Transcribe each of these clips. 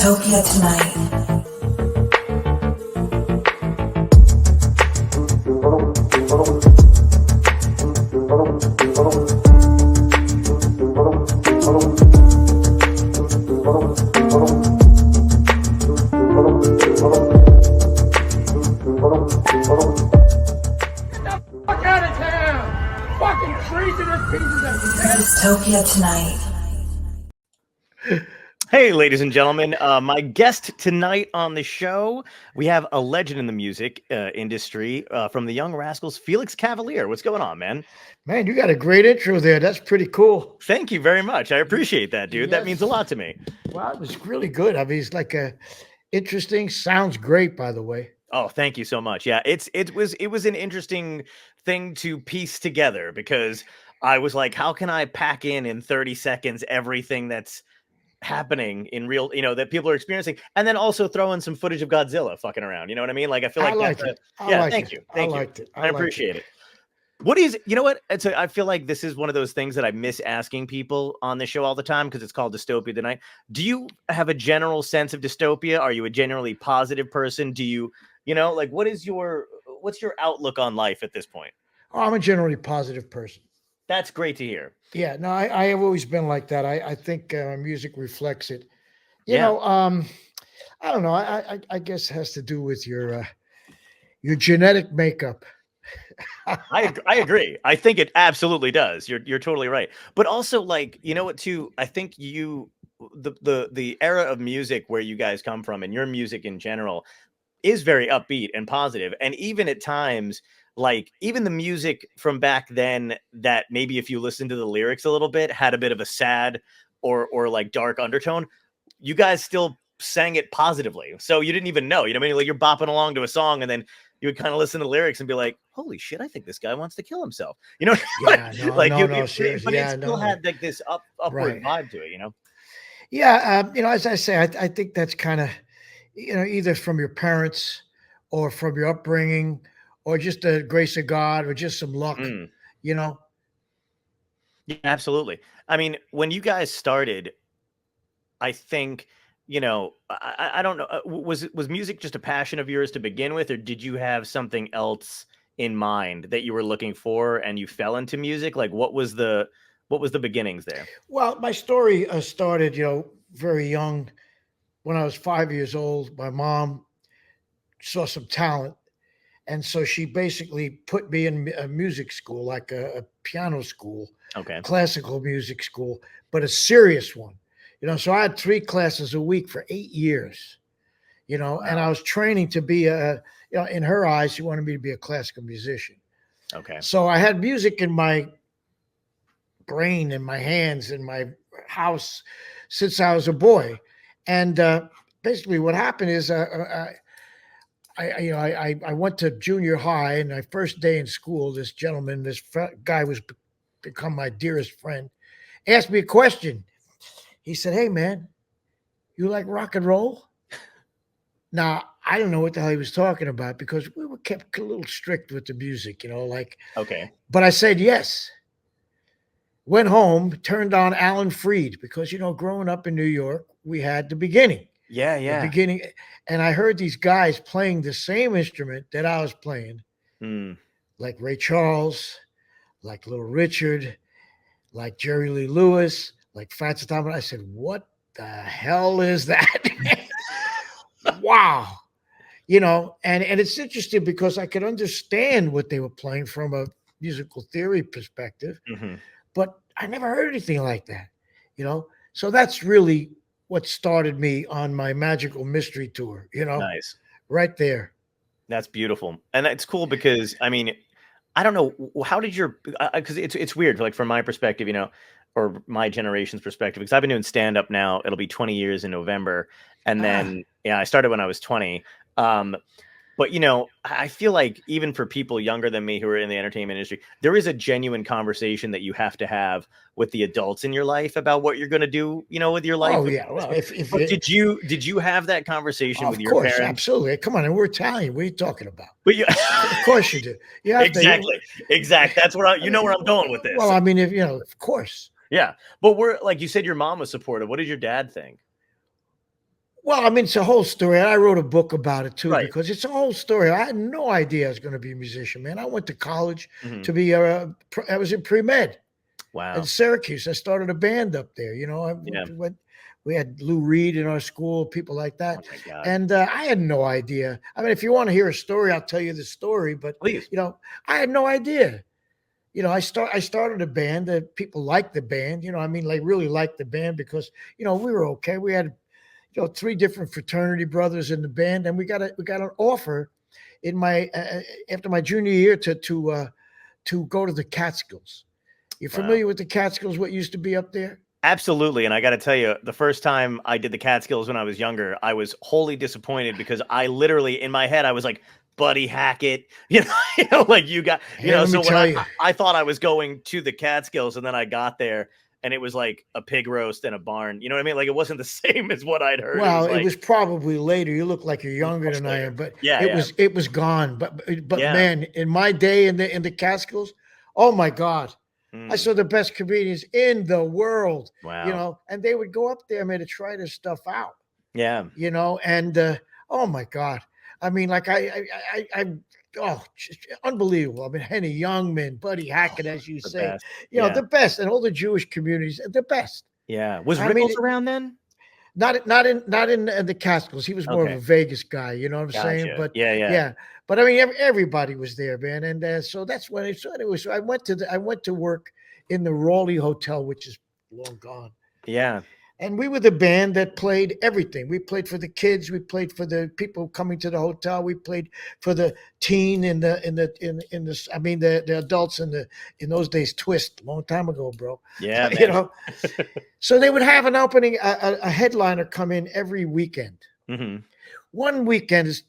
Dystopia tonight. Dystopia tonight. Hey, ladies and gentlemen, my guest tonight on the show, we have a legend in the music industry from the Young Rascals, Felix Cavaliere. What's going on, man? Man, you got a great intro there. That's pretty cool. Thank you very much. I appreciate that, dude. Yes. That means a lot to me. Wow, it was really good. I mean, it's like interesting. Sounds great, by the way. Oh, thank you so much. Yeah, it was an interesting thing to piece together because I was like, how can I pack in 30 seconds everything that's happening in real, that people are experiencing, and then also throw in some footage of Godzilla fucking around. You know what I mean? Like, I feel like thank you. I appreciate it. What is, what? I feel like this is one of those things that I miss asking people on the show all the time because it's called Dystopia tonight. Do you have a general sense of dystopia? Are you a generally positive person? Do you, what's your outlook on life at this point? Oh, I'm a generally positive person. That's great to hear. Yeah, no, I have always been like that. I think music reflects it. I don't know. I guess it has to do with your genetic makeup. I agree. I think it absolutely does. You're totally right. But also, like, you know what, too? I think the era of music where you guys come from and your music in general is very upbeat and positive. And even at times, like, even the music from back then that maybe if you listen to the lyrics a little bit had a bit of a sad or like dark undertone, you guys still sang it positively. So you didn't even know, you know what I mean? Like, you're bopping along to a song and then you would kind of listen to the lyrics and be like, holy shit, I think this guy wants to kill himself. Yeah, but it still had like this upward vibe to it, Yeah. As I say, I think that's kind of, either from your parents or from your upbringing, or just the grace of God, or just some luck, Yeah, absolutely. I mean, when you guys started, I think, I don't know, was music just a passion of yours to begin with, or did you have something else in mind that you were looking for and you fell into music? Like, what was the beginnings there? Well, my story started, very young. When I was 5 years old, my mom saw some talent. And so she basically put me in a music school, like a piano school, classical music school, but a serious one, so I had 3 classes a week for 8 years, wow. And I was training to be in her eyes, she wanted me to be a classical musician. Okay. So I had music in my brain, in my hands, in my house since I was a boy. And basically what happened is I went to junior high, and my first day in school, this gentleman, this guy was become my dearest friend, asked me a question. He said, "Hey, man, you like rock and roll?" Now, I don't know what the hell he was talking about because we were kept a little strict with the music, Okay. But I said yes. Went home, turned on Alan Freed because, growing up in New York, we had The Beginning. Yeah. The Beginning. And I heard these guys playing the same instrument that I was playing, like Ray Charles, like Little Richard, like Jerry Lee Lewis, like Francis Thomas. I said, what the hell is that? Wow. And it's interesting because I could understand what they were playing from a musical theory perspective, but I never heard anything like that, So that's really what started me on my magical mystery tour, Nice. Right there. That's beautiful. And it's cool because, I mean, I don't know, how did because it's weird, like from my perspective, or my generation's perspective, because I've been doing stand-up now, it'll be 20 years in November. And then, I started when I was 20. But, I feel like even for people younger than me who are in the entertainment industry, there is a genuine conversation that you have to have with the adults in your life about what you're going to do, with your life. Oh, yeah. Well, did you have that conversation with your parents? Absolutely. Come on. And we're Italian. What are you talking about? But of course you do. You have Exactly. That's where where I'm going with this. Well, I mean, of course. Yeah. But like you said, your mom was supportive. What did your dad think? Well, I mean, it's a whole story. And I wrote a book about it too, Right. because it's a whole story. I had no idea I was going to be a musician, man. I went to college Mhm. to be I was in pre-med Wow. at Syracuse. I started a band up there. You know, Yeah. we had Lou Reed in our school, people like that. Oh my God. And I had no idea. I mean, if you want to hear a story, I'll tell you the story. But Please. you know, I had no idea. You know, I started a band that people liked the band. You know, I mean, like really liked the band because you know we were okay. We had 3 different fraternity brothers in the band, and we got an offer in my after my junior year to go to the Catskills. You familiar with the Catskills? What used to be up there? Absolutely. And I got to tell you, the first time I did the Catskills when I was younger, I was wholly disappointed because I literally, in my head, I was like, Buddy Hackett, like you got, so when I thought I was going to the Catskills and then I got there and it was like a pig roast and a barn. You know what I mean? Like it wasn't the same as what I'd heard. Well, it was probably later. You look like you're younger than I am, but it was gone. But man, in my day in the Catskills, oh my God. I saw the best comedians in the world. Wow. And they would go up there, man, to try this stuff out. Yeah. And oh my God. I mean, like unbelievable. I mean, Henny Youngman, Buddy Hackett, as you say, best. The best, and all the Jewish communities, the best. Yeah. Was Rickles around then? Not in the Catskills. He was more of a Vegas guy. You know what I'm saying? But yeah. But I mean, everybody was there, man. And so that's when it started. So I went to work in the Raleigh Hotel, which is long gone. Yeah. And we were the band that played everything. We played for the kids. We played for the people coming to the hotel. We played for the teen the adults in those days. Twist, long time ago, bro. Yeah, So they would have an opening, a headliner come in every weekend. Mm-hmm. One weekend, this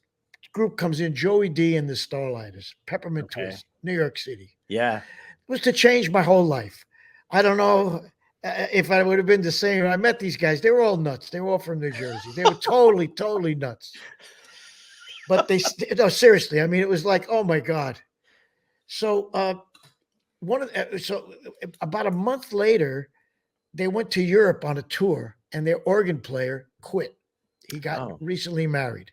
group comes in, Joey D and the Starlighters, Peppermint Twist, New York City. Yeah, it was to change my whole life. I don't know. If I would have been the same, I met these guys. They were all nuts. They were all from New Jersey. They were totally nuts. But no, seriously. I mean, it was like, oh my God. So about a month later, they went to Europe on a tour, and their organ player quit. He got recently married.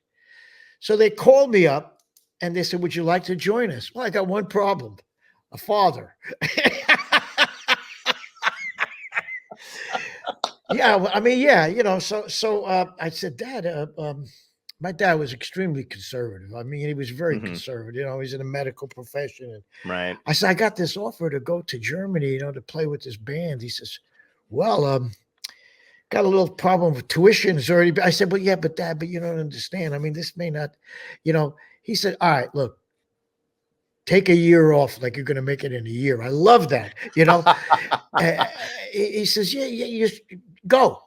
So they called me up, and they said, "Would you like to join us?" Well, I got one problem: a father. Yeah, I mean, So I said, Dad, my dad was extremely conservative. I mean, he was very conservative. He's in a medical profession. And right. I said, I got this offer to go to Germany, to play with this band. He says, well, got a little problem with tuitions already. I said, but Dad, you don't understand. I mean, this may not, He said, all right, look. Take a year off, like you're going to make it in a year. I love that, He says, yeah, you go.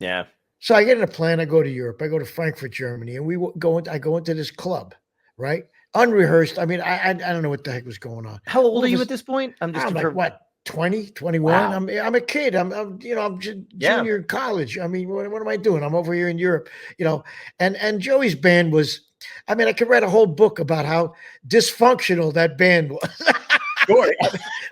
Yeah. So I get in a plan. I go to Europe. I go to Frankfurt, Germany, and I go into this club, right? Unrehearsed. I mean, I don't know what the heck was going on. How old are you at this point? I'm like, what, 20, 21? Wow. I'm a kid. I'm junior in college. I mean, what am I doing? I'm over here in Europe, and Joey's band was, I mean, I could write a whole book about how dysfunctional that band was. Sure.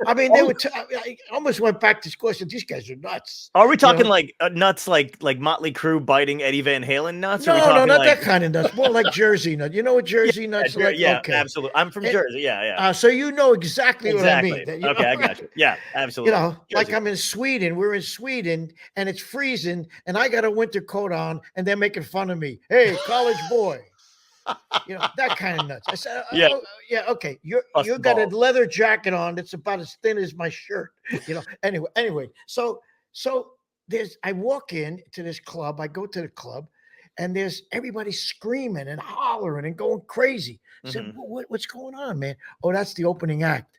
I mean, they were. I almost went back to school. I said, "These guys are nuts." Are we talking like nuts, like Motley Crue biting Eddie Van Halen nuts? No, not that kind of nuts. More like Jersey nuts. You know what Jersey nuts are like? Yeah, okay. Absolutely. I'm from Jersey. Yeah. So you know exactly what I mean. Okay, I got you. Yeah, absolutely. Like I'm in Sweden. We're in Sweden, and it's freezing, and I got a winter coat on, and they're making fun of me. Hey, college boy. That kind of nuts. I said, okay. You got a leather jacket on that's about as thin as my shirt. Anyway. So I walk in to this club. I go to the club, and there's everybody screaming and hollering and going crazy. I said, what's going on, man? Oh, that's the opening act.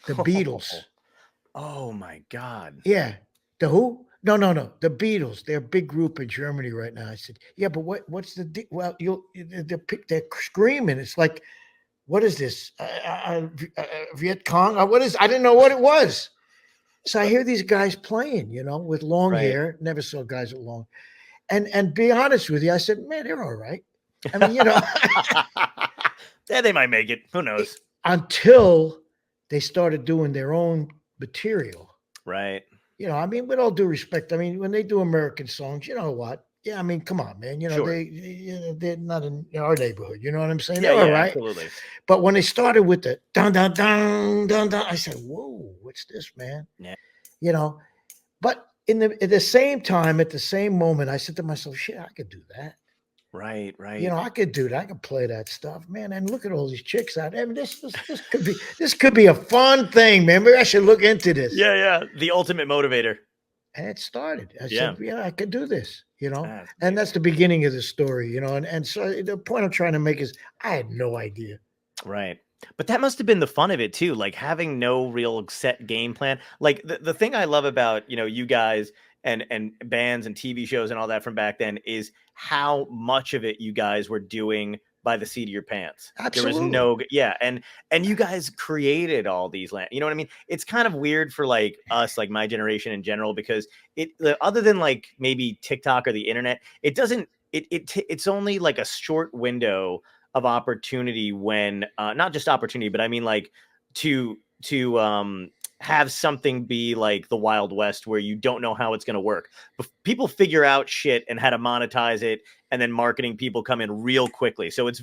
The Beatles. Oh my God. Yeah. The who? No. The Beatles. They're a big group in Germany right now. I said, yeah, but what's the well? They're screaming. It's like, what is this? Viet Cong? What is? I didn't know what it was. So I hear these guys playing, with long hair. Never saw guys with long. And be honest with you, I said, man, they're all right. I mean, yeah, they might make it. Who knows? Until they started doing their own material. Right. I mean, with all due respect, I mean, when they do American songs, you know what? Yeah, I mean, come on, man. You know, Sure. they're not in our neighborhood. You know what I'm saying? Yeah, They're all yeah, right. absolutely. But when they started with the dun dun dun dun dun, I said, "Whoa, what's this, man?" Yeah. You know. But at the same time, at the same moment, I said to myself, "Shit, I could do that." Right, You right. know, I could do that. I could play that stuff, man. And look at all these chicks out there. I mean, this could be a fun thing, man. Maybe I should look into this. Yeah, yeah. The ultimate motivator. And it started. I Yeah. said, "Yeah, I could do this." You know, That's and that's the beginning of the story. You know, and so the point I'm trying to make is, I had no idea. right. But that must have been the fun of it too, like having no real set game plan. Like the thing I love about, you guys and bands and TV shows and all that from back then is how much of it you guys were doing by the seat of your pants. There was Absolutely. no and you guys created all these you know what I mean? It's kind of weird for like us, like my generation in general, because other than like maybe TikTok or the internet, it doesn't it's only like a short window of opportunity when not just opportunity, but I mean like to have something be like the Wild West where you don't know how it's going to work. People figure out shit and how to monetize it, and then marketing people come in real quickly. So it's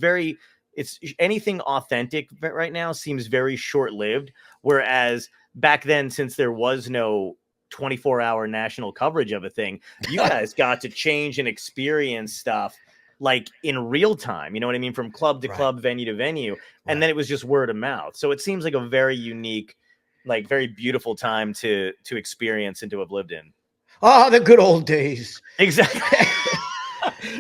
anything authentic right now seems very short-lived. Whereas back then, since there was no 24-hour national coverage of a thing, you guys got to change and experience stuff like in real time, you know what I mean? From club to club, venue to venue. And then it was just word of mouth. So it seems like a very unique, like very beautiful time to experience and to have lived in. Oh, the good old days. Exactly.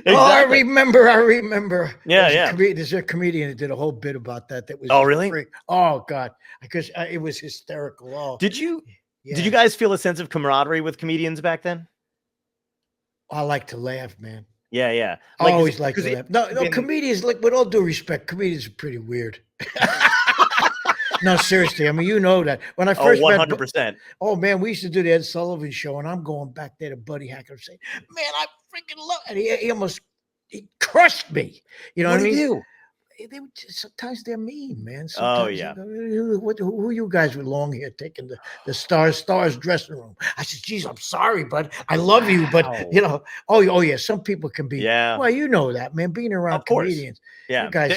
Oh, I remember. Yeah, There's a comedian that did a whole bit about that. That was really? Oh God, because it was hysterical. Oh, did you guys feel a sense of camaraderie with comedians back then? I like to laugh, man. Yeah. I always like to laugh. No, comedians, like, with all due respect, comedians are pretty weird. No, seriously. I mean, you know that. When I first 100%. Oh, man, we used to do the Ed Sullivan Show, and I'm going back there to Buddy Hackett saying, "Man, I freaking love it." And he almost crushed me. You know what I mean? Do? Sometimes they're mean, man. Sometimes, Who you guys were long here taking the stars dressing room? I said, "Geez, I'm sorry, bud. I love you, but oh yeah, some people can be." Yeah. Well, you know that, man. Being around comedians, yeah, you guys,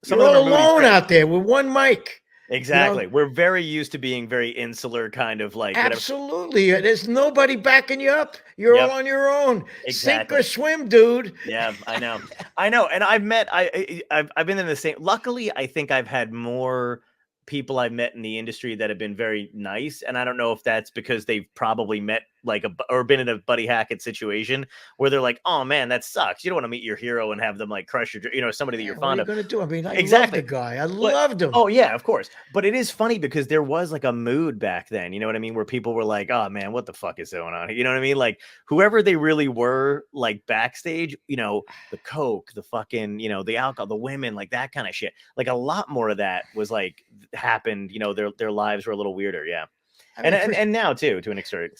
you're all alone out there with one mic. Exactly. We're very used to being very insular, kind of like absolutely. There's nobody backing you up. You're all on your own. Exactly. Sink or swim, dude. Yeah, I know. And I've been in the same. Luckily, I think I've had more people I've met in the industry that have been very nice, and I don't know if that's because they've probably met or been in a Buddy Hackett situation where they're like, "Oh man, that sucks. You don't want to meet your hero and have them like crush your, somebody that you're fond of." What are you gonna do? I mean, I exactly. love the guy. I loved him. Oh yeah, of course. But it is funny because there was like a mood back then, you know what I mean, where people were like, "Oh man, what the fuck is going on?" You know what I mean? Like whoever they really were, like backstage, the coke, the fucking, the alcohol, the women, like that kind of shit. Like a lot more of that was like happened. Their lives were a little weirder. Yeah, I mean, and now too, to an extent.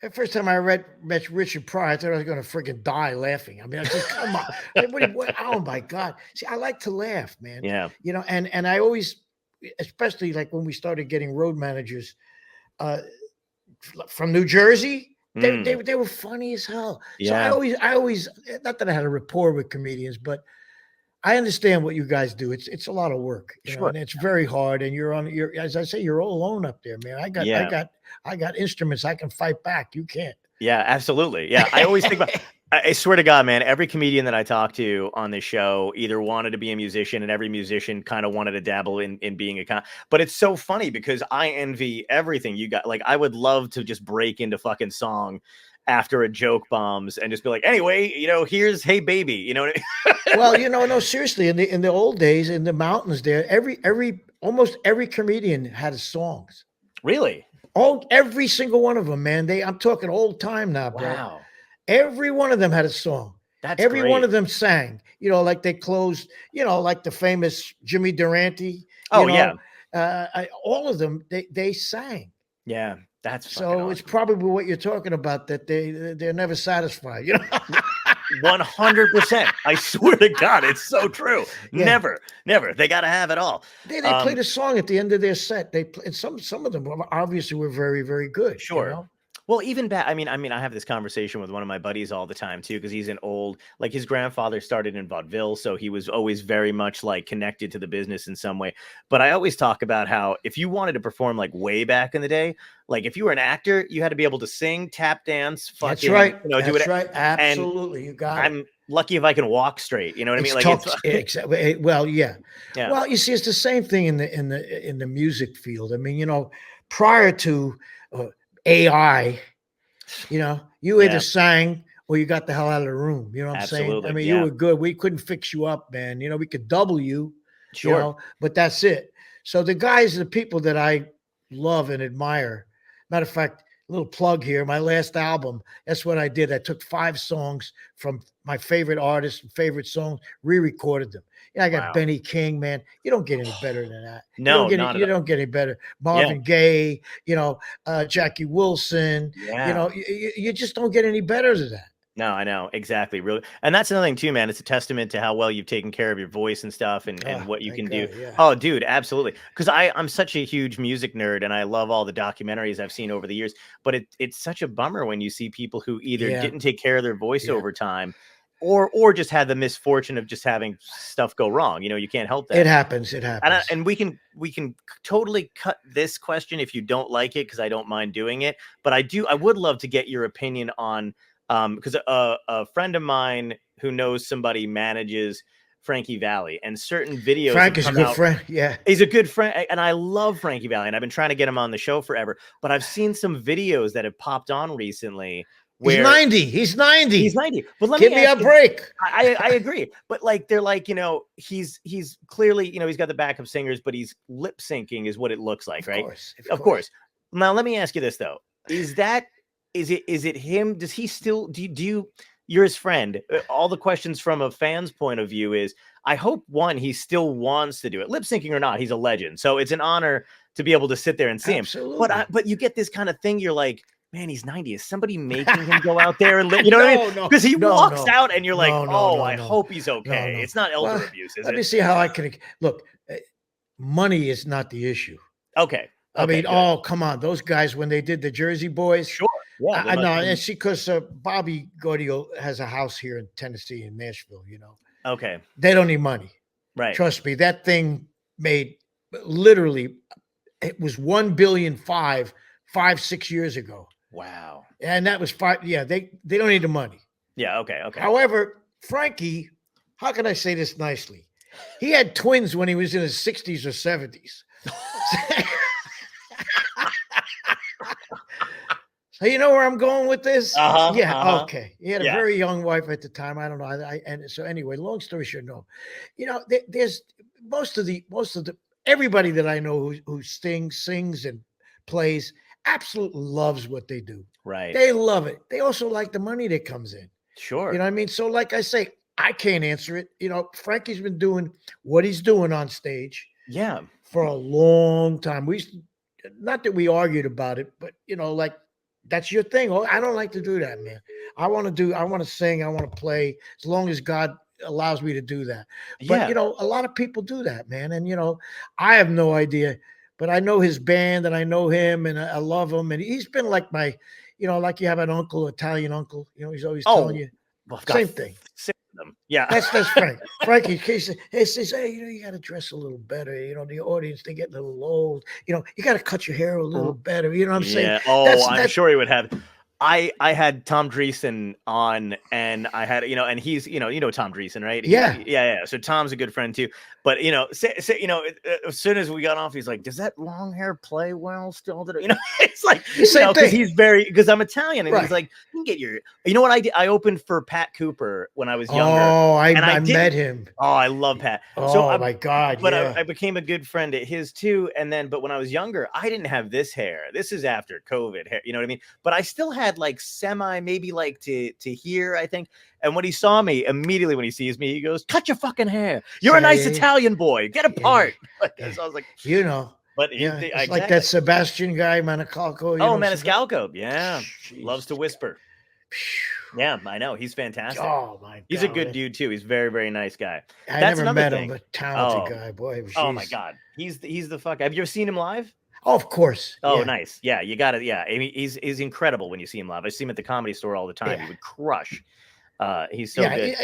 The first time I met Richard Pryor, I thought I was going to freaking die laughing. I mean, I said, "Come on!" Oh my God! See, I like to laugh, man. Yeah. And I always, especially like when we started getting road managers from New Jersey, they were funny as hell. Yeah. So I always, not that I had a rapport with comedians, but I understand what you guys do. It's a lot of work, sure. And it's very hard. And you're as I say, you're all alone up there, man. I got instruments I can fight back. You can't. Yeah, absolutely. Yeah, I always think about. I swear to God, man, every comedian that I talk to on this show either wanted to be a musician, and every musician kind of wanted to dabble in being but it's so funny because I envy everything you got. Like, I would love to just break into fucking song after a joke bombs and just be like, "Anyway, here's Hey Baby," you know what I mean? Well, no, seriously, in the old days, in the mountains there, almost every comedian had songs. Really? Oh, every single one of them, man. I'm talking old time now, bro. Wow. Every one of them had a song. Every one of them sang. Like they closed, like the famous Jimmy Durante. Yeah. All of them, they sang. Yeah. That's so awesome. It's probably what you're talking about, that they're never satisfied. 100%. I swear to God, it's so true. Yeah. Never. They got to have it all. They played a song at the end of their set. And some of them obviously were very, very good. Sure. Well, even back, I have this conversation with one of my buddies all the time too, because he's an old, like his grandfather started in vaudeville, so he was always very much like connected to the business in some way. But I always talk about how if you wanted to perform like way back in the day, like if you were an actor, you had to be able to sing, tap dance, fucking, That's right. do it. Right. Absolutely, you got it. I'm lucky if I can walk straight. You know what I mean? Like exactly. Well, yeah. Yeah. Well, you see, it's the same thing in the music field. I mean, prior to AI, you either sang or you got the hell out of the room. You know what I'm saying? I mean, you were good. We couldn't fix you up, man. We could double you, sure, but that's it. So the guys, the people that I love and admire. Matter of fact, a little plug here. My last album, that's what I did. I took 5 songs from my favorite artists and favorite songs, re-recorded them. I got Benny King, man. You don't get any better than that. No, you don't get any better. Marvin Gaye, Jackie Wilson. Yeah. You just don't get any better than that. No, I know. Exactly. Really. And that's another thing too, man. It's a testament to how well you've taken care of your voice and stuff and what you can do. Yeah. Oh, dude, absolutely. Because I'm such a huge music nerd and I love all the documentaries I've seen over the years. But it's such a bummer when you see people who either didn't take care of their voice over time or just had the misfortune of just having stuff go wrong. You can't help that. It happens. And we can totally cut this question if you don't like it, because I don't mind doing it. But I would love to get your opinion on because a friend of mine who knows somebody manages Frankie Valli, and certain videos. Frank is a good friend. Yeah, he's a good friend, and I love Frankie Valli, and I've been trying to get him on the show forever. But I've seen some videos that have popped on recently. Where He's 90. He's 90. But give me a break. I agree. But like they're like, he's clearly, he's got the backup singers, but he's lip syncing is what it looks like, right? Of course. Now let me ask you this though. Is it him? Does he still do you you're his friend? All the questions from a fan's point of view is I hope he still wants to do it. Lip syncing or not, he's a legend. So it's an honor to be able to sit there and see him. But you get this kind of thing, you're like, man, he's 90. Is somebody making him go out there and what I mean? Because he walks out and you're like, I hope he's okay. It's not elder abuse, is it? Let me see how I can look. Money is not the issue. Okay. I mean, come on. Those guys, when they did the Jersey Boys. Sure. Yeah. I know. And because Bobby Gaudio has a house here in Tennessee, in Nashville, Okay. They don't need money. Right. Trust me. That thing made literally, it was 1,000,000,005, 6 years ago. Wow. And that was 5. Yeah, they don't need the money. Yeah, okay. However, Frankie, how can I say this nicely? He had twins when he was in his 60s or 70s. So you know where I'm going with this? Okay. He had a very young wife at the time. I don't know. And so anyway, long story short, no. There's most of the everybody that I know who sings and plays absolutely loves what they do. Right. They love it. They also like the money that comes in. Sure. You know what I mean? So like I say, I can't answer it. Frankie's been doing what he's doing on stage. Yeah. For a long time. Not that we argued about it, but like that's your thing. Oh, I don't like to do that, man. I want to sing, I want to play as long as God allows me to do that. But a lot of people do that, man. And I have no idea. But I know his band and I know him and I love him. And he's been like my, like you have an uncle, Italian uncle, he's always telling you same thing. 6 of them. Yeah. That's Frank. Frankie says, hey, you got to dress a little better. The audience, they get a little old. You got to cut your hair a little better. You know what I'm saying? Oh, I'm sure he would have. I had Tom Dreesen on, and I had and he's Tom Dreesen, right? Yeah. So Tom's a good friend too. But as soon as we got off, he's like, "Does that long hair play well still?" It's like because I'm Italian, and he's like, "You can get your." You know what I did? I opened for Pat Cooper when I was younger. Oh, I met him. Oh, I love Pat. Oh my God! But I became a good friend at his too. And then, but when I was younger, I didn't have this hair. This is after COVID hair. You know what I mean? But I still had like maybe like to here, I think. And when he saw me, immediately when he sees me, he goes, "Cut your fucking hair. You're a nice Italian boy. Get apart." So I was like, But it's like that Sebastian guy, Maniscalco. Maniscalco. Yeah. Loves to whisper. Yeah, I know. He's fantastic. Oh my God. He's a good dude too. He's very, very nice guy. I never met him, but talented guy. Boy. Oh my God. He's the fuck. Have you ever seen him live? Oh, of course. Oh, Yeah. nice. Yeah, you got it. Yeah, I mean, he's incredible when you see him live. I see him at the Comedy Store all the time. Yeah. He would crush. He's so good.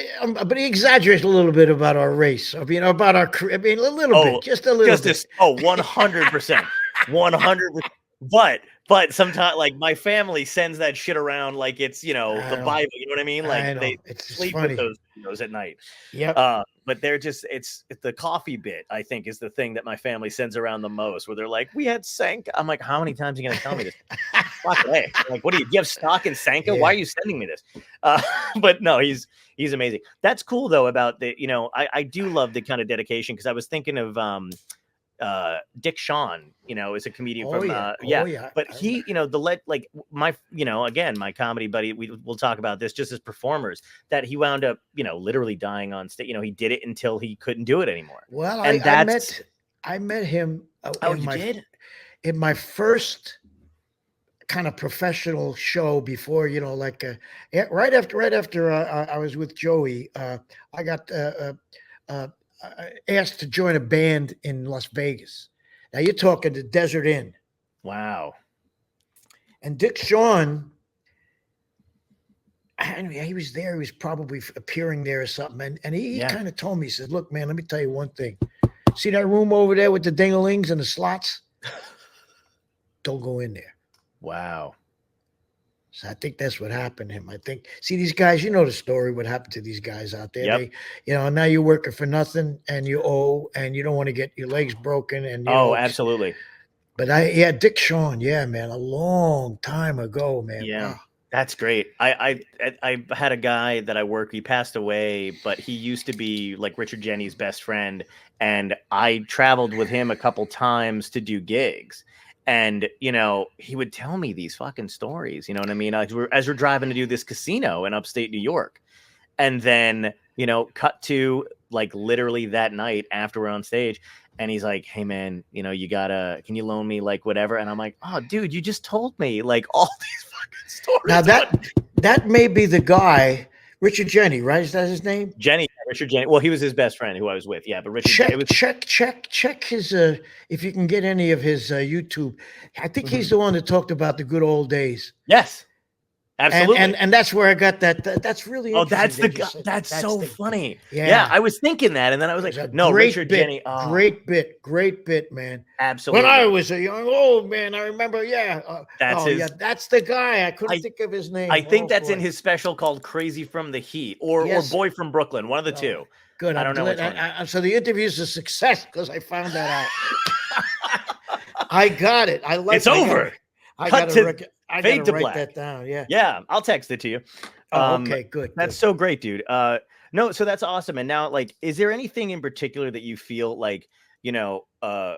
But he exaggerates a little bit about our race. I mean, about our career. I mean, a little bit, just a little bit. 100%. 100%. But sometimes, like, my family sends that shit around like it's, the Bible. You know what I mean? Like, they sleep with those videos at night. Yeah. But they're just, it's the coffee bit, I think, is the thing that my family sends around the most, where they're like, we had Sanka. I'm like, how many times are you going to tell me this? Fuck, hey. Like, what do you have stock in Sanka? Yeah. Why are you sending me this? But no, he's amazing. That's cool, though, about the, I do love the kind of dedication, because I was thinking of, Dick Shawn, is a comedian from but he, again, my comedy buddy, we'll talk about this just as performers, that he wound up, literally dying on stage. He did it until he couldn't do it anymore. Well, and I met him in my first kind of professional show before, right after I was with Joey, I got asked to join a band in Las Vegas. Now you're talking the Desert Inn. Wow. And Dick Shawn, he was there. He was probably appearing there or something. And he kind of told me, he said, look, man, let me tell you one thing. See that room over there with the ding-a-lings and the slots? Don't go in there. Wow. So I think that's what happened to him. I think, see, these guys, the story, what happened to these guys out there. Yep. They, now you're working for nothing, and you owe, and you don't want to get your legs broken. And absolutely. But Dick Shawn, man, a long time ago, man. Yeah. Wow. That's great. I had a guy that I work. He passed away, but he used to be like Richard Jeni's best friend, and I traveled with him a couple times to do gigs. And, he would tell me these fucking stories, you know what I mean? As we're driving to do this casino in upstate New York. And then, cut to like literally that night after we're on stage. And he's like, hey, man, can you loan me like whatever? And I'm like, oh, dude, you just told me like all these fucking stories. Now that may be the guy, Richard Jeni, right? Is that his name? Richard Jeni. Well, he was his best friend who I was with. Yeah, but Richard. Check his if you can get any of his YouTube. I think he's the one that talked about the good old days. Yes, absolutely. And that's where I got that. That's really. Oh, that's the guy. That's so funny. Yeah, I was thinking that, and then I was like, no, Richard Jeni. Oh. Great bit, man. Absolutely. When I was a young old man, I remember. That's the guy. I couldn't think of his name. I think that's in his special called "Crazy from the Heat" or "Boy from Brooklyn," one of the two. Good. I don't know which one. So the interview's a success because I found that out. I got it. I like. It's over. I got to write that down. Yeah. I'll text it to you. Okay, good. That's so great, dude. No, so that's awesome. And now, like, is there anything in particular that you feel like, because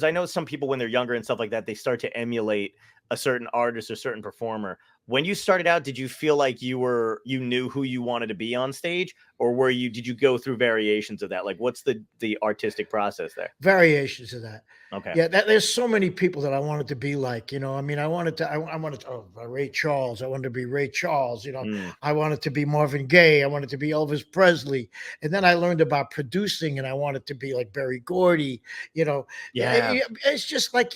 I know some people when they're younger and stuff like that, they start to emulate a certain artist or certain performer. When you started out, did you feel like you knew who you wanted to be on stage, or did you go through variations of that? Like, what's the artistic process there? Variations of that. Okay. Yeah, there's so many people that I wanted to be like, I mean, I wanted to Ray Charles. I wanted to be Ray Charles, I wanted to be Marvin Gaye. I wanted to be Elvis Presley. And then I learned about producing, and I wanted to be like Berry Gordy, Yeah. It's just like,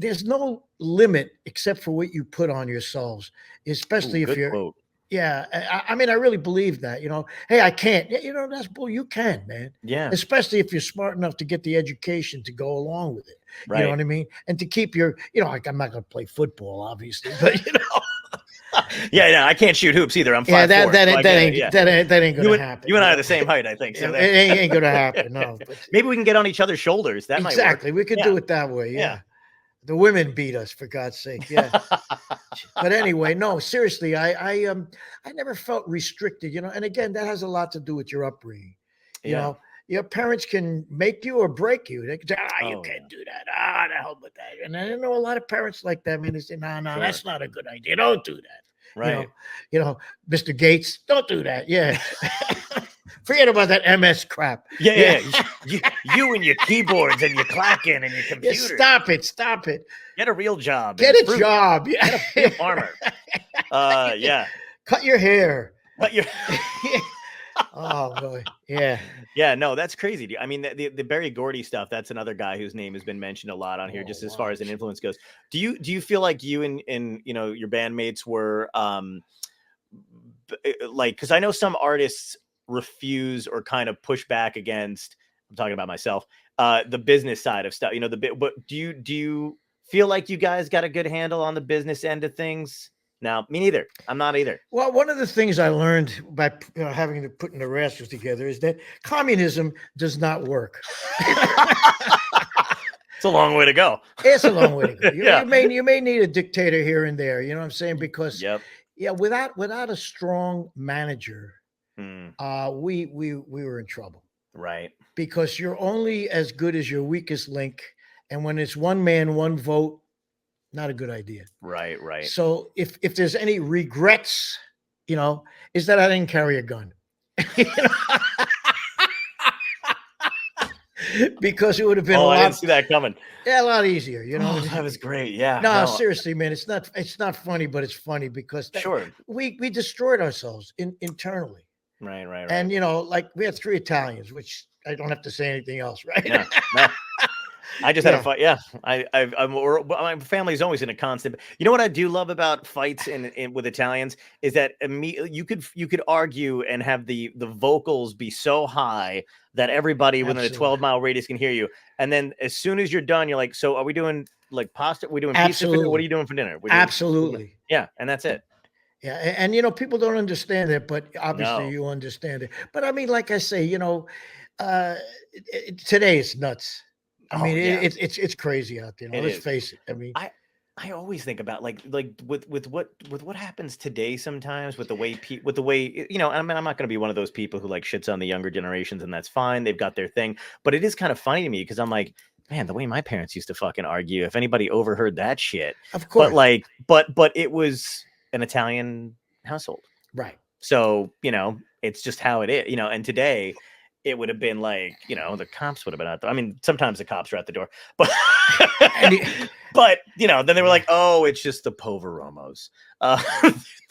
there's no limit except for what you put on yourselves, especially if you're, quote. Yeah. I mean, I really believe that, hey, I can't, that's bull. You can, man. Yeah. Especially if you're smart enough to get the education to go along with it. Right. You know what I mean? And to keep your, like, I'm not going to play football, obviously, but Yeah, I can't shoot hoops either. I'm 5'4". Yeah, that ain't going to happen. You and I are the same height, I think. So it ain't going to happen. No. But, maybe we can get on each other's shoulders. That might work. Exactly. We could do it that way. Yeah. The women beat us, for God's sake. Yeah. But anyway, no, seriously, I never felt restricted, and again, that has a lot to do with your upbringing. You know, your parents can make you or break you. They can say, you can't do that. The hell with that. And I know a lot of parents like that. I mean, they say, no, that's not a good idea. Don't do that. Right. Mr. Gates, don't do that. Yeah. Forget about that MS crap. Yeah. You and your keyboards and your clacking and your computer. Stop it. Get a real job. Get a job. Get a farmer. Yeah. Cut your hair. Oh boy, yeah. Yeah, no, that's crazy. I mean, the Berry Gordy stuff. That's another guy whose name has been mentioned a lot on here, Oh just as wow. far as an influence goes. Do you feel like you and your bandmates were like, because I know some artists refuse or kind of push back against. I'm talking about myself. The business side of stuff. But do you feel like you guys got a good handle on the business end of things? No, me neither. I'm not either. Well, one of the things I learned by having to put the Rascals together is that communism does not work. It's a long way to go. It's a long way to go. Yeah. You may need a dictator here and there. You know what I'm saying? Because Yep. yeah, without a strong manager, Mm, we were in trouble. right. Because you're only as good as your weakest link, and when it's one man, one vote, not a good idea. Right. Right. So if there's any regrets, is that I didn't carry a gun. Because it would have been I didn't see that coming. a lot easier, That was great. Yeah. No, seriously, man, it's not funny, but it's funny because Sure. we destroyed ourselves internally. Right. And like we had 3 Italians, which I don't have to say anything else, right? Yeah, no. I just had a fight. Yeah, my family's always in a constant. You know what I do love about fights with Italians is that you could argue and have the vocals be so high that everybody within a 12-mile radius can hear you, and then as soon as you're done, you're like, "So are we doing like pasta? Are we doing pizza? For dinner? What are you doing for dinner?" Absolutely. Yeah, and that's it. Yeah, and people don't understand it, but obviously you understand it. But I mean, like I say, today it's nuts. I mean, it's crazy out there. Let's face it. I mean, I always think about like with what happens today sometimes with the way I mean, I'm not going to be one of those people who like shits on the younger generations, and that's fine. They've got their thing, but it is kind of funny to me because I'm like, man, the way my parents used to fucking argue, if anybody overheard that shit, of course. But it was an Italian household, right? So it's just how it is, and today it would have been like, the cops would have been out there. I mean, sometimes the cops are at the door, but but then they were like, oh, it's just the Poveromos.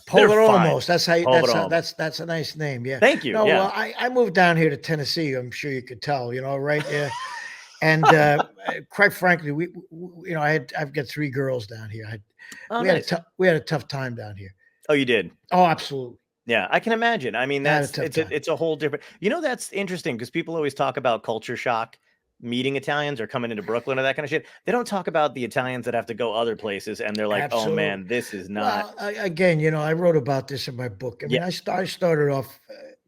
Poveromos. That's a nice name. Yeah. Thank you. No, yeah. well, I moved down here to Tennessee. I'm sure you could tell, right? Yeah. And quite frankly, I've got 3 girls down here. We had a tough time down here. Oh, you did? Oh, absolutely. Yeah, I can imagine. I mean, it's a whole different. That's interesting because people always talk about culture shock, meeting Italians or coming into Brooklyn or that kind of shit. They don't talk about the Italians that have to go other places and they're like, absolutely. Oh man, this is not. Well, again, I wrote about this in my book. I mean, I started off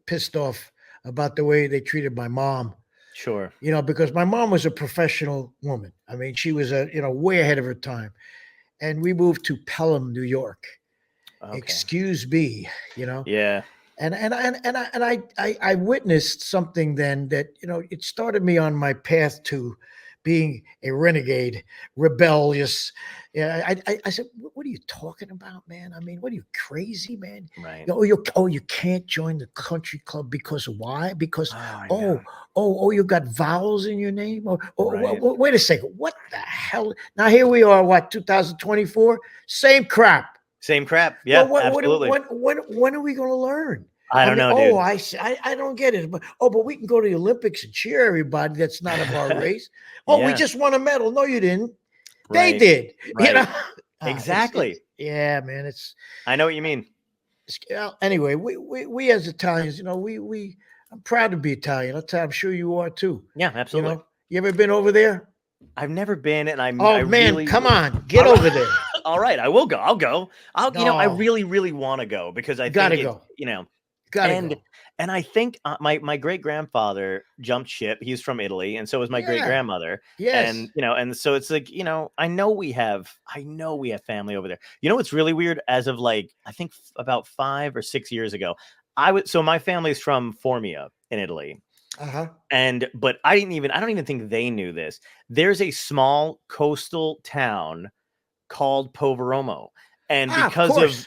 pissed off about the way they treated my mom. Sure. Because my mom was a professional woman. I mean, she was way ahead of her time, and we moved to Pelham, New York. Okay. Excuse me, Yeah. And I witnessed something then that, it started me on my path to being a renegade, rebellious. Yeah. I said, what are you talking about, man? I mean, what are you, crazy, man? Right. You can't join the country club because why? Because, you've got vowels in your name? Wait a second. What the hell? Now here we are, 2024? Same crap. Same crap. Yeah, absolutely. When are we going to learn? I don't know, dude. I don't get it. But we can go to the Olympics and cheer everybody that's not of our race. We just won a medal. No, you didn't. They did. Right. Exactly. Yeah, man. I know what you mean. Anyway, we as Italians, I'm proud to be Italian. I'm sure you are too. Yeah, absolutely. You ever been over there? I've never been, and I'm. Oh man, really, come on, get over there. All right, I will go. I'll go. I really, really want to go because I gotta think go. Gotta go. And I think my great grandfather jumped ship. He's from Italy, and so was my great grandmother. Yes. And and so it's like I know we have family over there. What's really weird? As of like I think about 5 or 6 years ago, so my family's from Formia in Italy. But I don't even think they knew this. There's a small coastal town called Poveromo, and because of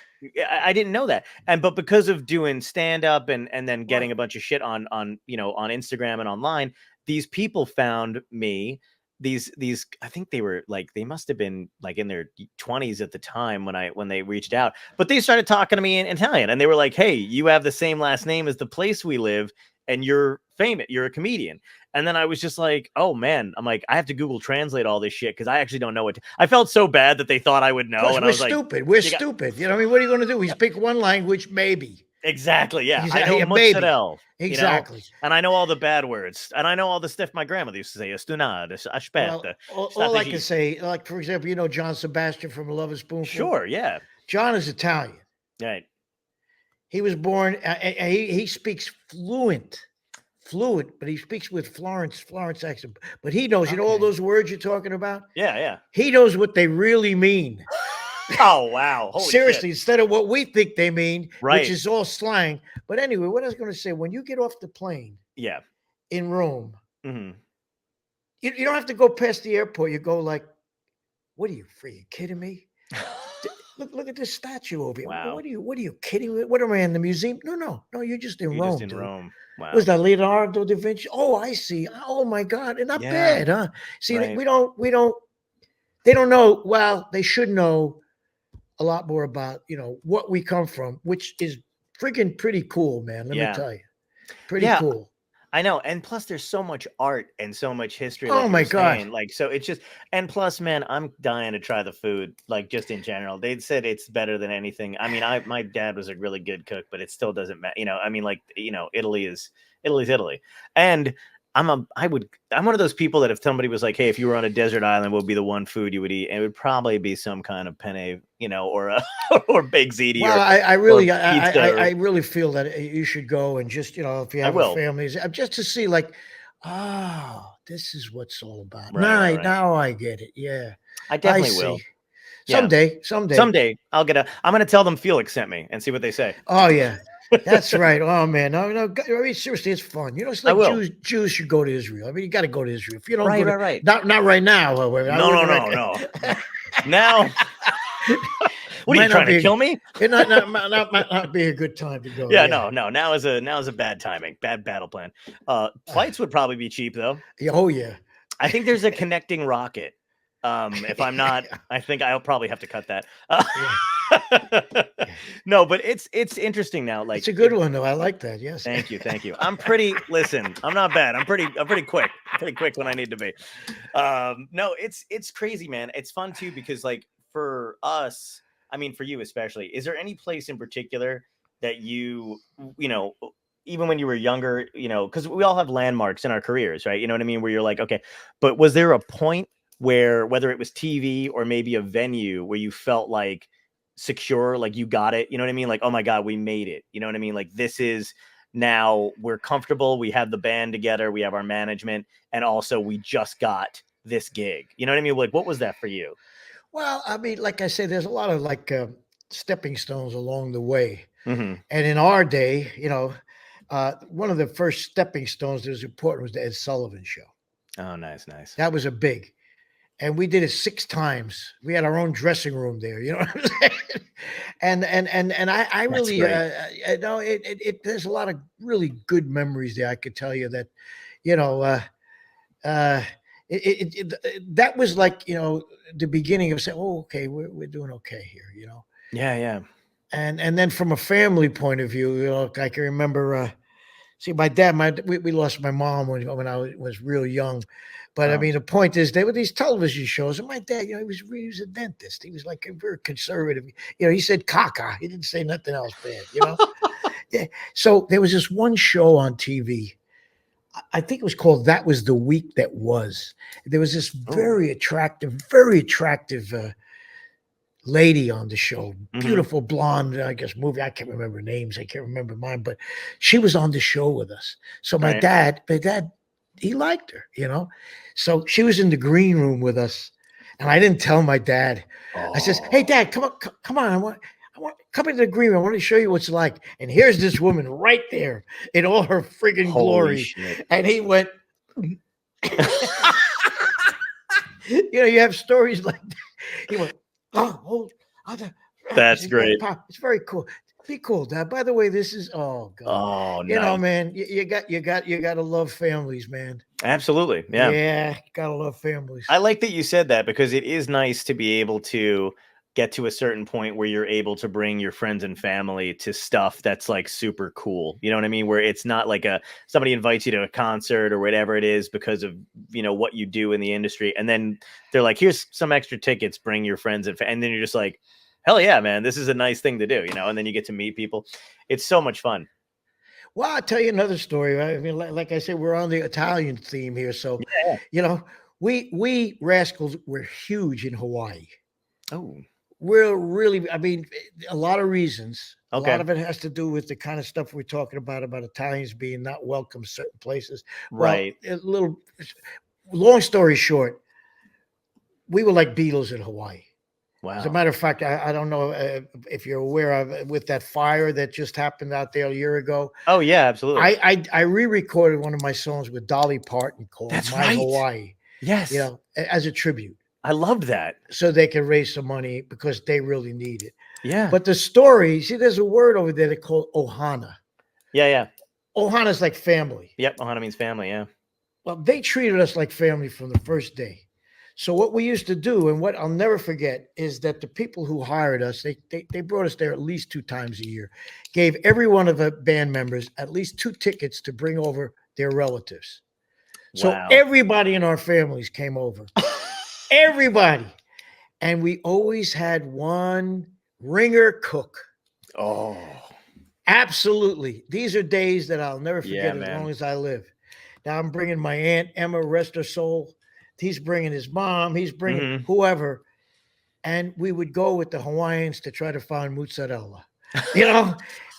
I didn't know that, but because of doing stand up and then getting a bunch of shit on Instagram and online, these people found me. these I think they were like, they must have been like in their 20s at the time when they reached out, but they started talking to me in Italian, and they were like, hey, you have the same last name as the place we live, and you're famous, you're a comedian. And then I was just like, oh man, I'm like, I have to Google translate all this shit because I actually don't know what I felt so bad that they thought I would know. Plus, and I we're was stupid. We're stupid. You know, I mean, what are you going to do? We speak one language, maybe. Exactly. Yeah. I Exactly, know maybe. mozzarella. Exactly. You know? And I know all the bad words. And I know all the stuff my grandmother used to say. Stunada, aspetta. Well, all I can say, like, for example, you know John Sebastian from A Lovin' Spoonful? Sure, yeah. John is Italian. Right. He was born, he speaks fluent, but he speaks with Florence accent. But he knows, you know all those words you're talking about? Yeah, yeah. He knows what they really mean. Oh, wow. Holy Seriously, shit. instead of what we think they mean, right. which is all slang. But anyway, what I was going to say, when you get off the plane in Rome, you don't have to go past the airport. You go like, what are you kidding me? Look at this statue over here. Wow. What are you kidding me? What am I in the museum? No, you're just in Rome. Just in Rome. Wow. Was that Leonardo da Vinci? Oh, I see. Oh my God. And not bad, huh? See, they don't know. Well, they should know a lot more about, you know, what we come from, which is freaking pretty cool, man. Let me tell you. Pretty cool. I know. And plus there's so much art and so much history. Oh my God. Like, so it's just, and plus, man, I'm dying to try the food, like just in general. They said it's better than anything. I mean, my dad was a really good cook, but it still doesn't matter. You know, I mean, like, you know, Italy's Italy. And I'm one of those people that if somebody was like, hey, if you were on a desert island, what would be the one food you would eat? And it would probably be some kind of penne, you know, or baked ziti. Well, I really feel that you should go and just, you know, if you have a family, just to see like, oh, this is what it's all about. Right. Now I get it. Yeah. I definitely will. Someday. I'm going to tell them Felix sent me and see what they say. Oh yeah. That's right. Oh man, no. I mean, seriously, it's fun. You know, it's like Jews should go to Israel. I mean, you got to go to Israel. If you don't, right. Not right now. However, no. Now, what are you trying to kill me? It might not be a good time to go. Yeah, no. Now is a bad timing, bad battle plan. Flights would probably be cheap though. Oh yeah. I think there's a connecting rocket. If I'm not, I think I'll probably have to cut that. No, but it's interesting now. Like, it's a good one though. I like that. Yes. Thank you. I'm not bad. I'm pretty quick when I need to be. No, it's crazy, man. It's fun too, because like for us, I mean, for you especially, is there any place in particular that you know, even when you were younger, you know, because we all have landmarks in our careers, right? You know what I mean? Where you're like, okay, but was there a point where, whether it was TV or maybe a venue, where you felt like secure, like you got it, you know what I mean? Like, oh my God, we made it. You know what I mean? Like, this is, now we're comfortable. We have the band together. We have our management. And also we just got this gig. You know what I mean? Like, what was that for you? Well, I mean, like I said, there's a lot of like stepping stones along the way. Mm-hmm. And in our day, you know, one of the first stepping stones that was important was the Ed Sullivan Show. Oh, nice. That was a big. And we did it 6 times. We had our own dressing room there, you know what I'm saying? And I really, there's a lot of really good memories there. I could tell you that, you know, that was like, you know, the beginning of saying, oh, okay, we're doing okay here, you know? Yeah. And then from a family point of view, you know, I can remember, see, my dad, we lost my mom when I was real young. But I mean, the point is, they were these television shows, and my dad, you know, he was a dentist. He was like a very conservative. You know, he said caca. He didn't say nothing else bad, you know? Yeah. So there was this one show on TV. I think it was called That Was the Week That Was. There was this very attractive lady on the show, beautiful blonde, I guess, movie. I can't remember names. I can't remember mine, but she was on the show with us. So my dad, he liked her, you know? So she was in the green room with us, and I didn't tell my dad. I says, hey, Dad, come on. I want come into the green room. I want to show you what it's like. And here's this woman right there in all her friggin' glory. Shit. And he went, you know, you have stories like that. He went, that's great. It's very cool. Be cool, Dad. By the way, this is oh god. Oh, You know, nice. man, you gotta love families, man. Absolutely. Yeah. Yeah, gotta love families. I like that you said that because it is nice to be able to get to a certain point where you're able to bring your friends and family to stuff that's like super cool. You know what I mean? Where it's not like somebody invites you to a concert or whatever it is because of, what you do in the industry. And then they're like, here's some extra tickets, bring your friends. And then you're just like, hell yeah, man, this is a nice thing to do, and then you get to meet people. It's so much fun. Well, I'll tell you another story. Right? I mean, like I said, we're on the Italian theme here. So, we Rascals were huge in Hawaii. Oh. We're really, I mean, a lot of reasons. Okay. A lot of it has to do with the kind of stuff we're talking about Italians being not welcome certain places. Right. Well, long story short, we were like Beatles in Hawaii. Wow. As a matter of fact, I don't know if you're aware of with that fire that just happened out there a year ago. Oh yeah, absolutely. I re-recorded one of my songs with Dolly Parton called My Hawaii. Yes. As a tribute. I loved that. So they can raise some money because they really need it. Yeah. But the story, see, there's a word over there called ohana. Yeah. Ohana's like family. Yep. Ohana means family. Yeah. Well, they treated us like family from the first day. So what we used to do, and what I'll never forget, is that the people who hired us, they brought us there at least 2 times a year, gave every one of the band members at least 2 tickets to bring over their relatives. So everybody in our families came over. Everybody. And we always had one ringer cook. Oh. Absolutely. These are days that I'll never forget as long as I live. Now I'm bringing my Aunt Emma, rest her soul. He's bringing his mom. He's bringing whoever. And we would go with the Hawaiians to try to find mozzarella,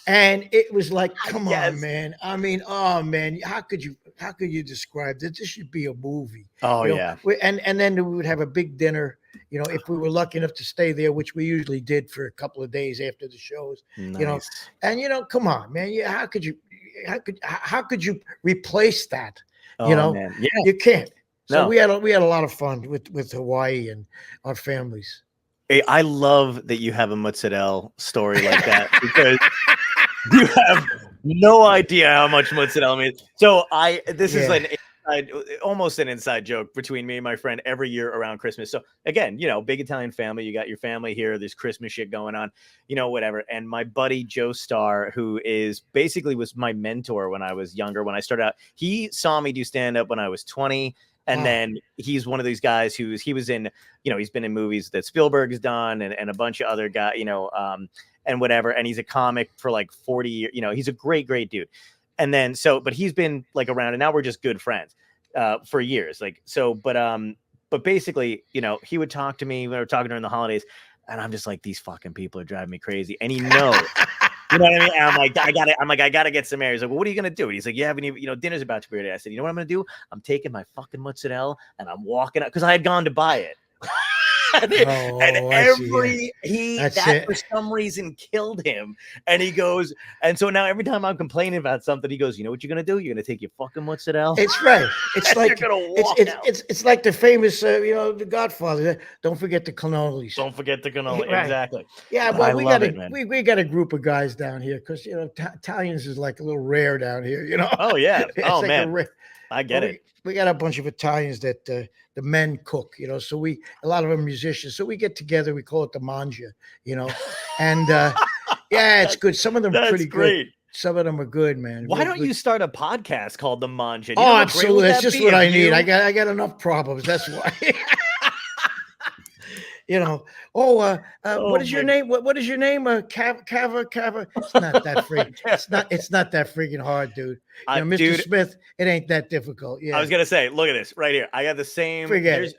And it was like, come on, man. I mean, oh man, how could you describe this? This should be a movie. Oh, yeah. And then we would have a big dinner, if we were lucky enough to stay there, which we usually did for a couple of days after the shows, nice. And come on, man. How could you replace that? Man. Yeah. You can't. So No. we had a lot of fun with Hawaii and our families. Hey, I love that you have a mozzarella story like that because you have no idea how much mozzarella means. So this is almost an inside joke between me and my friend every year around Christmas. So again, big Italian family. You got your family here. There's Christmas shit going on, whatever. And my buddy Joe Starr, who was my mentor when I was younger, when I started out, he saw me do stand up when I was 20. And then he's one of these guys he was in, he's been in movies that Spielberg has done and a bunch of other guys, and whatever. And he's a comic for like 40 years. He's a great, great dude. And then, but he's been like around and now we're just good friends for years. But basically, he would talk to me when we were talking during the holidays and I'm just like, these fucking people are driving me crazy. And he knows. You know what I mean? And I gotta get some air. He's like, well, what are you gonna do? And he's like, you haven't even, dinner's about to be ready. I said, you know what I'm gonna do? I'm taking my fucking mozzarella and I'm walking out because I had gone to buy it. That for some reason killed him. And he goes, and so now every time I'm complaining about something, he goes, you know what you're gonna do? You're gonna take your fucking mozzarella. It's right. It's like it's like the famous, the Godfather. Don't forget the cannolis. Don't forget the cannoli. Right. Exactly. Yeah, but we got a group of guys down here because Italians is like a little rare down here. Oh yeah. Oh like man. I get it. We got a bunch of Italians that the men cook, so a lot of them are musicians. So we get together, we call it the manja, and it's good. Some of them are pretty great. Some of them are good, man. Why don't you start a podcast called The Manja? Oh, absolutely. That's just what I need. I got enough problems. That's why. What is your name? What is your name? Cava. It's not that freaking. It's not that freaking hard, dude. Mr. Dude, Smith, it ain't that difficult. Yeah. I was gonna say, look at this right here. I got the same. Forget it.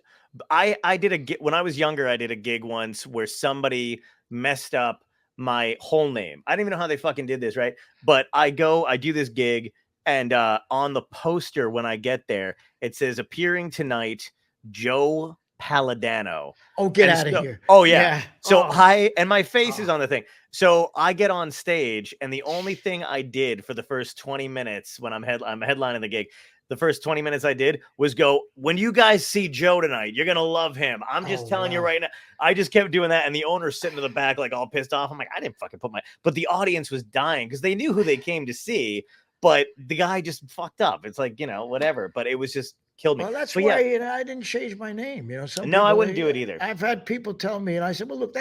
I did a gig when I was younger. I did a gig once where somebody messed up my whole name. I don't even know how they fucking did this, right? But I do this gig, and on the poster when I get there, it says appearing tonight, Joe Paladano. Oh, get out of here. Oh yeah. So my face is on the thing. So I get on stage and the only thing I did for the first 20 minutes when I'm headlining the gig, the first 20 minutes I did was go, when you guys see Joe tonight, you're going to love him. I'm just telling you right now. I just kept doing that. And the owner's sitting in the back, like all pissed off. I'm like, I didn't fucking but the audience was dying because they knew who they came to see, but the guy just fucked up. It's like, whatever, but it was just killed me. Well, that's but why I didn't change my name. I wouldn't do it either. I've had people tell me, and I said, well, look,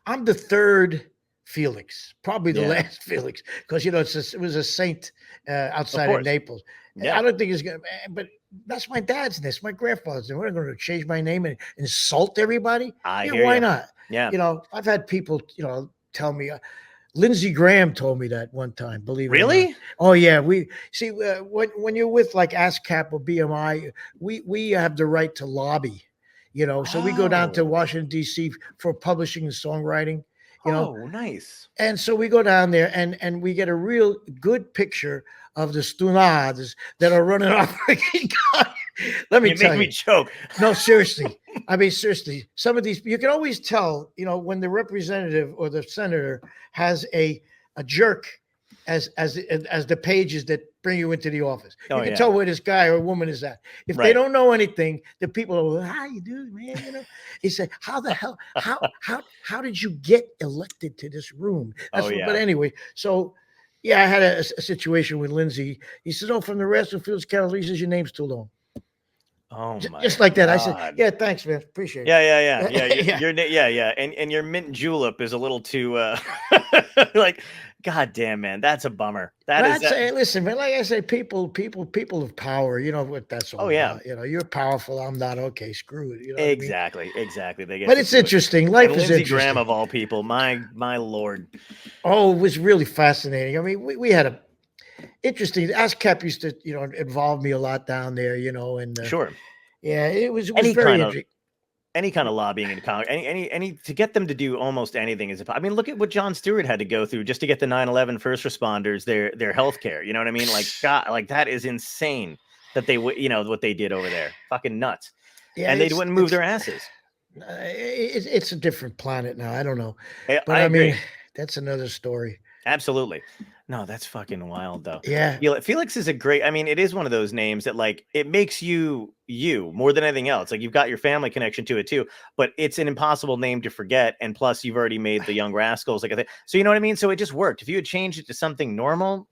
I'm the third Felix, probably the last Felix, because it was a saint outside of Naples. Yeah. I don't think it's gonna, but that's my dad's name, my grandfather's name. We're not going to change my name and insult everybody. Why not? Yeah. I've had people, tell me. Lindsey Graham told me that one time. Believe it or not. Oh yeah, we see when you're with like ASCAP or BMI, we have the right to lobby. So we go down to Washington D.C. for publishing and songwriting. Nice. And so we go down there and we get a real good picture of the stunades that are running off. Let me tell you. You make me choke. No, seriously. I mean, seriously. Some of these, you can always tell, when the representative or the senator has a jerk as the pages that bring you into the office. You can tell where this guy or woman is at. If they don't know anything, the people are, well, how you doing, man? He said, how the hell, how did you get elected to this room? But anyway, so I had a situation with Lindsay. He says, from the rest of Felix Cavaliere, he says, your name's too long. Oh my just like that. God. I said, yeah, thanks, man. Appreciate it. Yeah. And your mint julep is a little too like, God damn, man, that's a bummer. Listen, man, like I say, people of power, what that's all about. You're powerful, I'm not. Okay, screw it. Exactly. But it's interesting. Life is Lindsey interesting. Graham of all people, my Lord. Oh, it was really fascinating. I mean, we had a interesting. ASCAP used to, involve me a lot down there, and sure. Yeah, it was very interesting. Any kind of lobbying in Congress, any to get them to do almost anything is. I mean, look at what Jon Stewart had to go through just to get the 9/11 first responders their health care. You know what I mean? Like, God, like that is insane that they what they did over there. Fucking nuts. Yeah, and they wouldn't move their asses. It's a different planet now. I don't know, but I agree. Mean, that's another story. Absolutely. No, that's fucking wild though. Yeah. Felix is it is one of those names that like, it makes you more than anything else. Like you've got your family connection to it too, but it's an impossible name to forget. And plus you've already made the Young Rascals. Like, so you know what I mean? So it just worked. If you had changed it to something normal,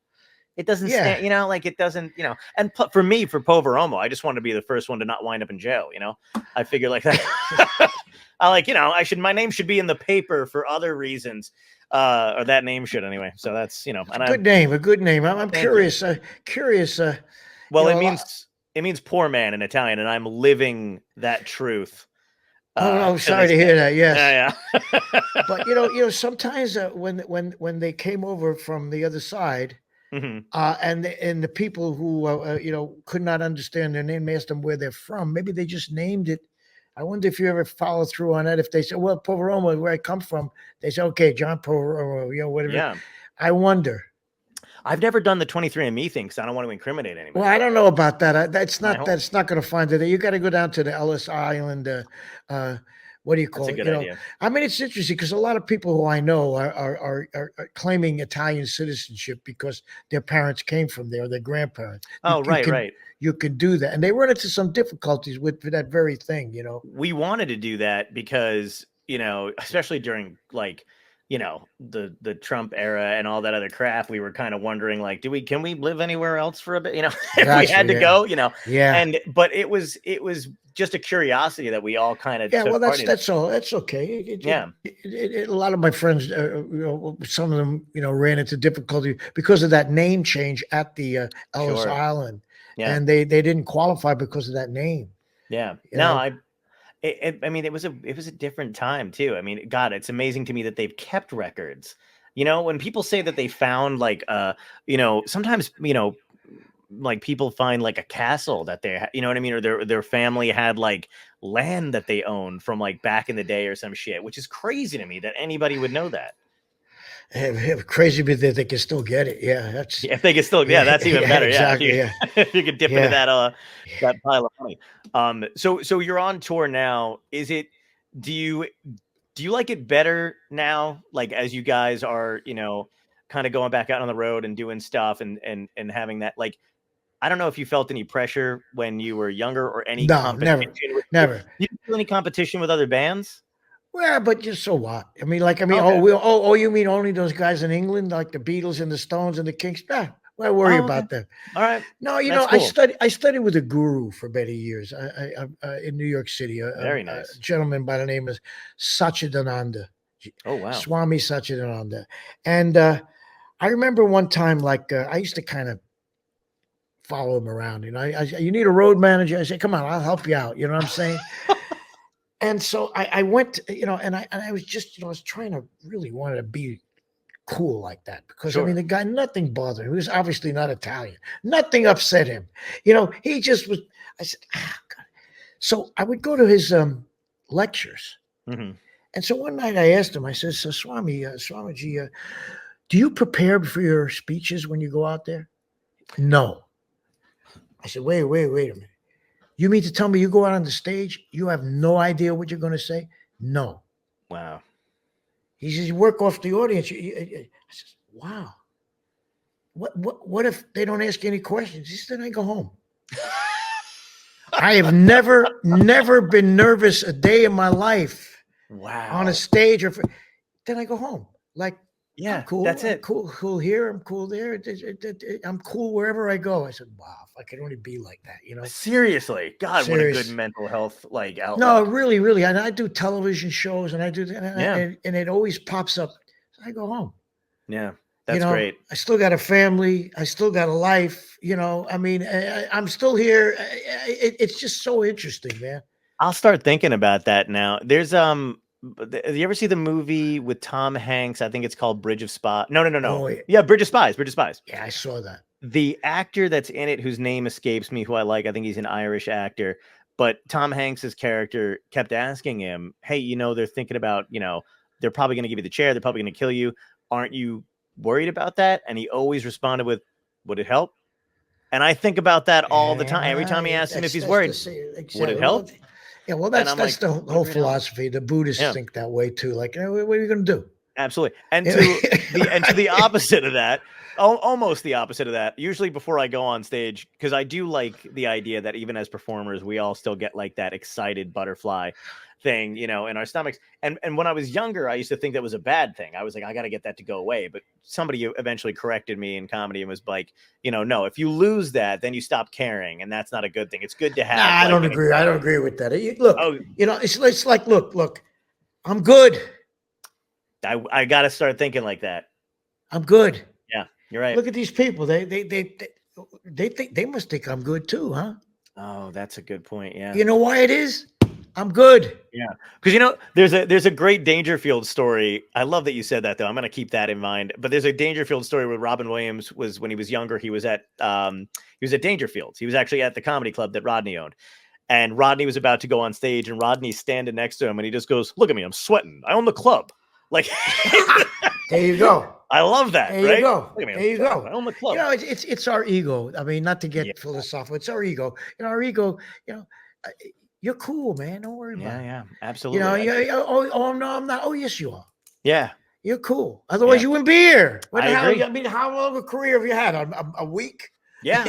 it doesn't stand, like it doesn't, and for me, for Poveromo, I just wanted to be the first one to not wind up in jail. I figure like that. My name should be in the paper for other reasons. Or that name should anyway. So that's a good name. I'm curious. Well, it means poor man in Italian, and I'm living that truth. Sorry to hear that. Yes. Yeah. But sometimes when they came over from the other side, and the people who could not understand their name, asked them where they're from. Maybe they just named it. I wonder if you ever follow through on that. If they say, well, Poveromo, where I come from, they say, okay, John Poveromo, whatever. Yeah. I wonder. I've never done the 23andMe thing because I don't want to incriminate anybody. Well, I don't know about that. That's not going to find it. You got to go down to the Ellis Island. What do you call That's it? A good idea. I mean, it's interesting because a lot of people who I know are claiming Italian citizenship because their parents came from there, or their grandparents. Oh, right. You can do that. And they run into some difficulties with that very thing, We wanted to do that because, especially during like, the Trump era and all that other crap, we were kind of wondering like, can we live anywhere else for a bit? If we had to go, Yeah. But it was just a curiosity that we all kind of well, that's all. That's okay. A lot of my friends, some of them, ran into difficulty because of that name change at the Ellis Island. Yeah. And they didn't qualify because of that name. Yeah. It was a different time too. I mean, God, it's amazing to me that they've kept records. When people say that they found like, sometimes, like people find like a castle that they, you know what I mean? Or their family had like land that they owned from like back in the day or some shit, which is crazy to me that anybody would know that. Crazy, but they can still get it. Yeah, if they can still, that's even better. Exactly. If you could dip into that pile of money. So you're on tour now. Do you like it better now? Like as you guys are, kind of going back out on the road and doing stuff and having that, like, I don't know if you felt any pressure when you were younger or any No, competition. never. You didn't feel any competition with other bands? Well, but just so what? I mean, Okay. you mean only those guys in England, like the Beatles and the Stones and the Kinks? Nah, why worry about them? All right. No, That's cool. I studied with a guru for many years in New York City. Very nice. A gentleman by the name of Satchidananda. Oh, wow. Swami Satchidananda. And I remember one time, like, I used to kind of follow him around. You know, you need a road manager. I said, come on, I'll help you out. You know what I'm saying? And so I went, you know, and I was just, you know, I was trying to really wanted to be cool like that because I mean, the guy, nothing bothered him. He was obviously not Italian. Nothing upset him. You know, he just was, I said, God. So I would go to his lectures. Mm-hmm. And so one night I asked him, I said, so Swamiji, do you prepare for your speeches when you go out there? No. I said, wait a minute. You mean to tell me you go out on the stage, you have no idea what you're going to say? No. Wow. He says, you work off the audience. I said, wow. What if they don't ask you any questions? He said, then I go home. I have never been nervous a day in my life. Wow. On a stage then I go home. Like, yeah, I'm cool. That's it. Cool here. I'm cool there. I'm cool wherever I go. I said, wow, if I could only be like that, you know? Seriously. God, what a good mental health outlook. No, really. And I do television shows and I do, and it always pops up. So I go home. Yeah, that's great. I still got a family. I still got a life. You know, I mean, I'm still here. It's just so interesting, man. I'll start thinking about that now. There's have you ever see the movie with Tom Hanks? I think it's called Bridge of Spies. No. Oh, yeah, Bridge of Spies. Yeah, I saw that. The actor that's in it, whose name escapes me, who I like, I think he's an Irish actor, but Tom Hanks's character kept asking him, hey, you know, they're thinking about, you know, they're probably going to give you the chair. They're probably going to kill you. Aren't you worried about that? And he always responded with, would it help? And I think about that all the time. Every time he asks him if he's worried, would it help? Yeah, well, that's like, the whole philosophy. The Buddhists think that way too. Like, what are you going to do? Absolutely. And to the opposite of that, almost the opposite of that. Usually before I go on stage, because I do like the idea that even as performers, we all still get like that excited butterfly thing, you know, in our stomachs. And when I was younger, I used to think that was a bad thing. I was like, I got to get that to go away. But somebody eventually corrected me in comedy and was like, you know, no, if you lose that, then you stop caring. And that's not a good thing. It's good to have. Nah, I don't agree. I don't agree with that. Look, you know, it's like, look, I'm good. I got to start thinking like that. I'm good. Yeah, you're right. Look at these people. They think they must think I'm good too, huh? Oh, that's a good point. Yeah. You know why it is? I'm good. Yeah. Because, you know, there's a great Dangerfield story. I love that you said that, though. I'm going to keep that in mind. But there's a Dangerfield story where Robin Williams was, when he was younger, he was at Dangerfield's. He was actually at the comedy club that Rodney owned. And Rodney was about to go on stage, and Rodney's standing next to him, and he just goes, look at me, I'm sweating. I own the club. Like, there you go. I love that. There you go. There you go. I own the club. You know, it's our ego. I mean, not to get philosophical. It's our ego. You know, our ego. You know, you're cool, man. Don't worry about it. Yeah, absolutely. You know, oh no, I'm not. Oh, yes, you are. Yeah, you're cool. Otherwise, you wouldn't be here. I agree. I mean, how long a career have you had? A week? Yeah.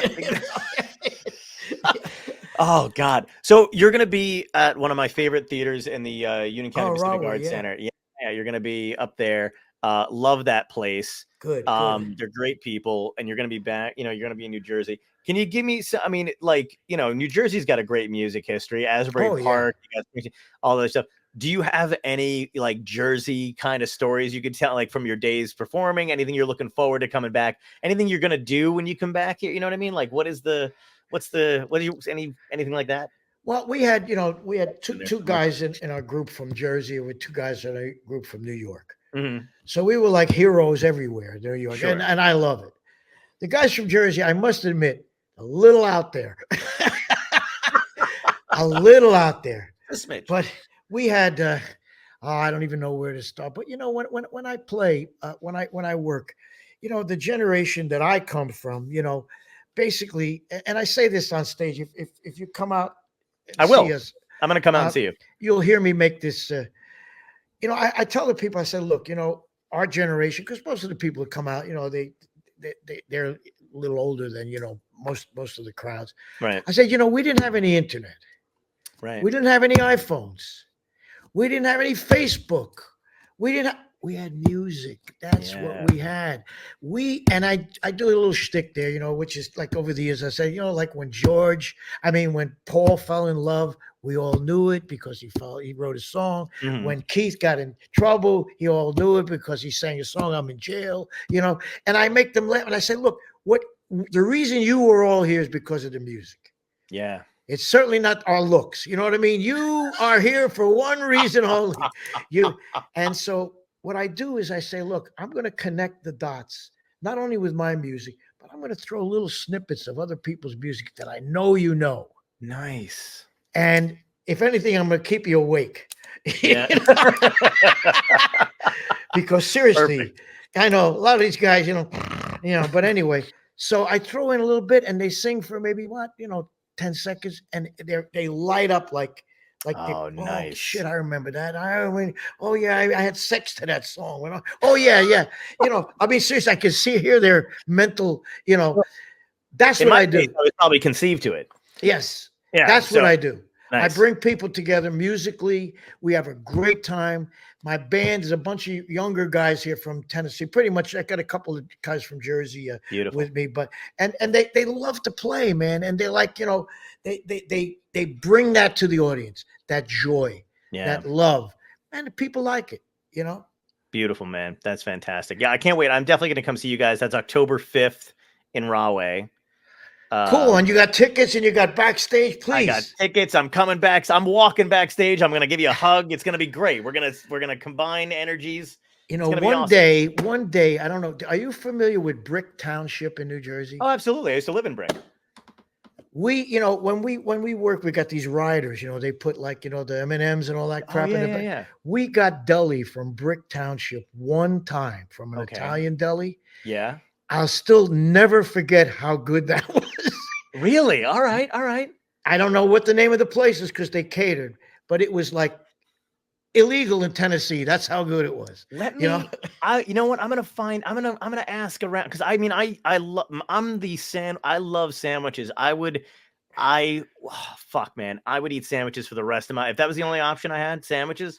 Oh God! So you're going to be at one of my favorite theaters in the Union County Pacific Arts Center. Yeah, you're going to be up there. Love that place. Good. They're great people, and you're going to be back. You know, you're going to be in New Jersey. Can you give me some? I mean, like, you know, New Jersey's got a great music history. Asbury Park, you got all that stuff. Do you have any like Jersey kind of stories you could tell, like from your days performing? Anything you're looking forward to coming back? Anything you're going to do when you come back here? You know what I mean? Like, anything like that? Well, we had two guys in our group from Jersey, with two guys in a group from New York. Mm-hmm. So we were like heroes everywhere in New York, sure. and I love it. The guys from Jersey, I must admit, a little out there, a little out there. But we had, I don't even know where to start. But you know, when I play, when I work, you know, the generation that I come from, you know, basically, and I say this on stage, if you come out, I will. see us, I'm going to come out and see you. You'll hear me make this. You know, I tell the people, I said, look, you know, our generation, because most of the people that come out, you know, they're a little older than, you know, most of the crowds. Right. I said, we didn't have any internet. Right. We didn't have any iPhones. We didn't have any Facebook. We had music. That's what we had. I do a little shtick there, which is like over the years, I said, like when Paul fell in love, we all knew it because he wrote a song. Mhm. When Keith got in trouble, he all knew it because he sang a song, I'm in jail, and I make them laugh. And I say, look, the reason you were all here is because of the music. Yeah. It's certainly not our looks. You know what I mean? You are here for one reason only. And so what I do is I say, look, I'm going to connect the dots, not only with my music, but I'm going to throw little snippets of other people's music that I know you know. Nice. And if anything, I'm going to keep you awake. Yeah. Because seriously, Perfect. I know a lot of these guys, but anyway, so I throw in a little bit and they sing for maybe 10 seconds, and they light up like nice. Shit, I remember that. I had sex to that song. Oh yeah. Seriously, I can hear their mental, that's what I do. I was probably conceived to it. Yes. Yeah. That's what I do. Nice. I bring people together musically. We have a great time. My band is a bunch of younger guys here from Tennessee. Pretty much, I got a couple of guys from Jersey with me, but and they love to play, man. And they like, they bring that to the audience, that joy, that love, and the people like it, Beautiful, man. That's fantastic. Yeah, I can't wait. I'm definitely going to come see you guys. That's October 5th in Rahway. Cool. And you got tickets and you got backstage, please. I got tickets. I'm coming back. I'm walking backstage. I'm going to give you a hug. It's going to be great. We're going to combine energies. One day, I don't know. Are you familiar with Brick Township in New Jersey? Oh, absolutely. I used to live in Brick. We, when we work, we got these riders, they put like, the M&Ms and all that crap in it. Yeah. We got deli from Brick Township one time from an Italian deli. Yeah. I'll still never forget how good that was. Really? All right. I don't know what the name of the place is because they catered, but it was like illegal in Tennessee. That's how good it was. You know what? I'm gonna ask around because I love sandwiches. I would eat sandwiches for the rest of my. If that was the only option I had, sandwiches.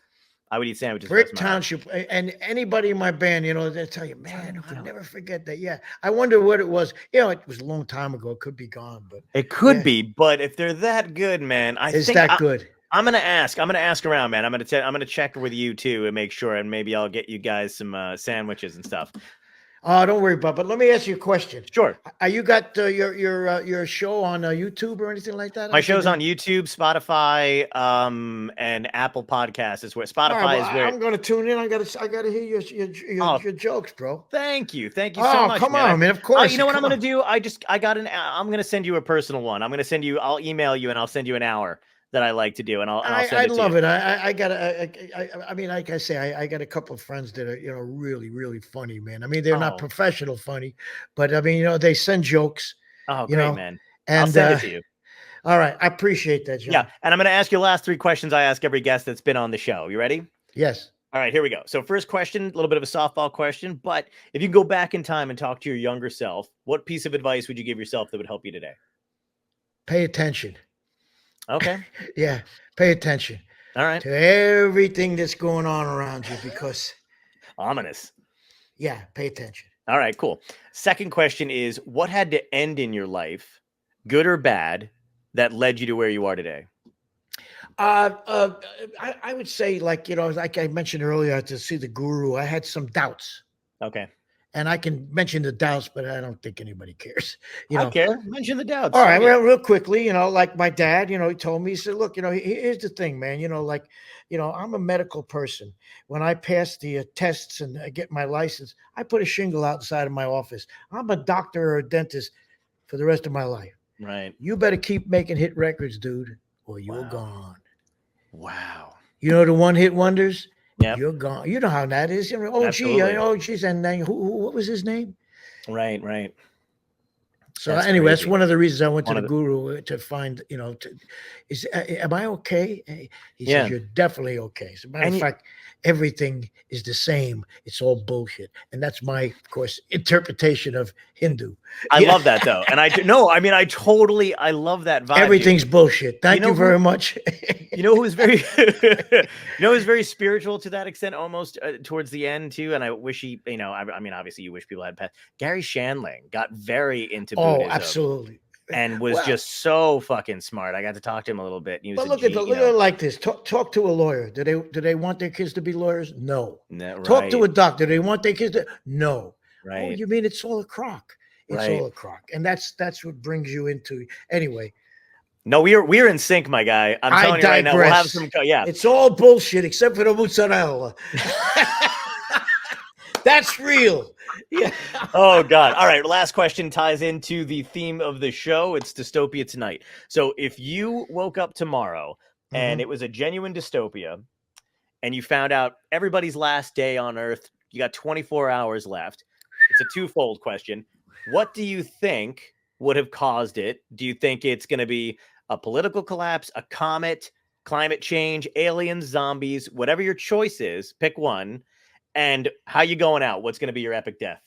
I would eat sandwiches. Brick Township, and anybody in my band, they'll tell you, man, I'll never forget that. Yeah, I wonder what it was. It was a long time ago. It could be gone, but it could be. But if they're that good, man, good. I'm gonna ask. I'm gonna ask around, man. I'm gonna check with you too and make sure, and maybe I'll get you guys some sandwiches and stuff. Oh, don't worry about it. But let me ask you a question. Sure. Are you got your show on YouTube or anything like that? My show's on YouTube, Spotify, and Apple Podcasts is where Spotify is where I'm going to tune in. I got to hear your jokes, bro. Thank you so much. Come on, man. Of course. You know what I'm going to do? I'm going to send you a personal one. I'll email you and I'll send you an hour that I like to do, and I'll send it to you. I love it. I mean, like I say, I got a couple of friends that are really, really funny, man. I mean, they're not professional funny, but I mean, they send jokes. Oh, great, man. And I'll send it to you. All right, I appreciate that, John. Yeah, and I'm going to ask you the last 3 questions I ask every guest that's been on the show. You ready? Yes. All right, here we go. So first question, a little bit of a softball question, but if you can go back in time and talk to your younger self, what piece of advice would you give yourself that would help you today? Pay attention. Okay. Yeah, pay attention. All right. To everything that's going on around you because ominous. Yeah, pay attention. All right, cool. Second question is, what had to end in your life, good or bad, that led you to where you are today? I would say, like I mentioned earlier, to see the guru, I had some doubts. Okay. And I can mention the doubts, but I don't think anybody cares. I care. Mention the doubts. All right. Well, real quickly, like my dad, he told me, he said, look, here's the thing, man, I'm a medical person. When I pass the tests and I get my license, I put a shingle outside of my office. I'm a doctor or a dentist for the rest of my life. Right. You better keep making hit records, dude, or you're gone. Wow. The one-hit wonders? Yeah, you're gone. You know how that is. Geez, and then what was his name? Right. So anyway, that's one of the reasons I went to the guru to find, am I okay? He says, you're definitely okay. As a matter of fact, everything is the same. It's all bullshit. And that's my, of course, interpretation of Hindu. I love that though. And I love that vibe. Everything's bullshit. Thank you very much. You know who's very, who's very spiritual to that extent, almost towards the end too. And I wish he, I mean, obviously you wish people had passed. Gary Shandling got very into Buddhism. Oh, absolutely. And was just so fucking smart. I got to talk to him a little bit. He was look at it like this. Talk to a lawyer. Do they want their kids to be lawyers? No. Talk to a doctor. Do they want their kids to? No. Right. Oh, you mean it's all a crock? It's all a crock, and that's what brings you into anyway. No, we're in sync, my guy. I'm telling you right now. We'll have some. Yeah, it's all bullshit except for the mozzarella. That's real. Yeah. Oh God. All right. Last question ties into the theme of the show. It's Dystopia Tonight. So if you woke up tomorrow and it was a genuine dystopia and you found out everybody's last day on Earth, you got 24 hours left. It's a twofold question. What do you think would have caused it? Do you think it's going to be a political collapse, a comet, climate change, aliens, zombies, whatever your choice is, pick one. And how you going out? What's going to be your epic death?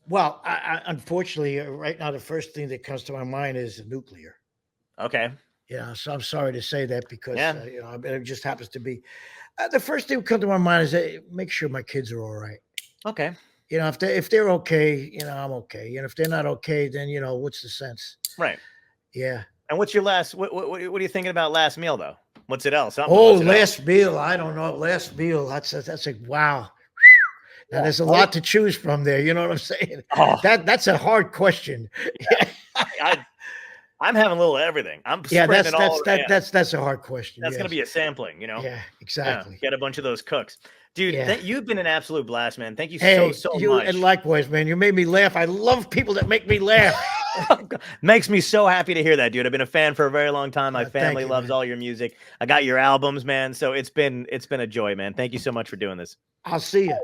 Well, I unfortunately, right now, the first thing that comes to my mind is nuclear. Okay. Yeah, so I'm sorry to say that because it just happens to be. The first thing that comes to my mind is make sure my kids are all right. Okay. If they're okay, I'm okay. And if they're not okay, then what's the sense? Right. Yeah. And what's your last? What are you thinking about last meal though? What's it else? Last meal. I don't know. Last meal. That's a wow. Now there's a lot to choose from there. You know what I'm saying? Oh. That's a hard question. I'm having a little of everything. That's a hard question. That's gonna be a sampling. Yeah, exactly. Get a bunch of those cooks. Dude, you've been an absolute blast, man. Thank you so much. And likewise, man. You made me laugh. I love people that make me laugh. Makes me so happy to hear that, dude. I've been a fan for a very long time. My family loves all your music. I got your albums, man. So it's been a joy, man. Thank you so much for doing this. I'll see you.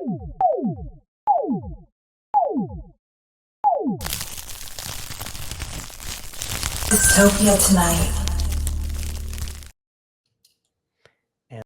Dystopia Tonight.